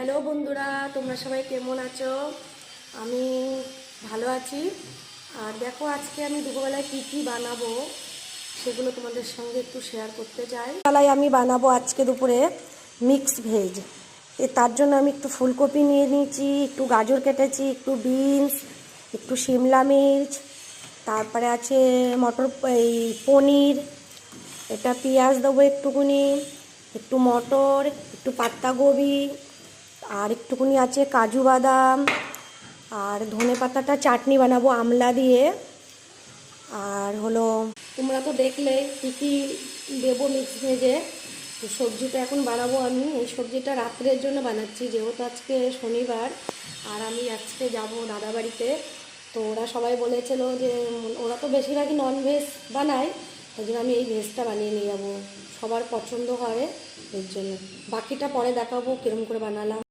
Hello বন্ধুরা, তোমরা সবাই কেমন আছো? আমি ভালো আছি। আর দেখো, আজকে আমি দুপুরবেলায় কী কী বানাবো সেগুলো তোমাদের সঙ্গে একটু শেয়ার করতে চাই। বেলায় আমি বানাবো আজকে দুপুরে মিক্স ভেজ। তার জন্য আমি একটু ফুলকপি নিয়ে নিয়েছি, একটু গাজর কেটেছি, একটু বিনস, একটু শিমলা মির্চ, তারপরে আছে মটর, এই পনির, এটা পেঁয়াজ দেবো একটুকুনি, একটু মটর, একটু পাত্তাগোবি, আর একটুকুনি আছে কাজু বাদাম, আর ধনে পাতাটা চাটনি বানাবো আমলা দিয়ে। আর হলো, তোমরা তো দেখলে কী কী দেবো মিক্স ভেজে। তো সবজিটা এখন বানাবো আমি। এই সবজিটা রাত্রের জন্য বানাচ্ছি, যেহেতু আজকে শনিবার আর আমি আজকে যাব দাদা বাড়িতে। তো ওরা সবাই বলেছিল যে ওরা তো বেশিরভাগই ননভেজ বানায়, ওই জন্য আমি এই ভেজটা বানিয়ে নিয়ে যাবো। সবার পছন্দ হয় এর জন্য। বাকিটা পরে দেখাবো কীরকম করে বানালাম।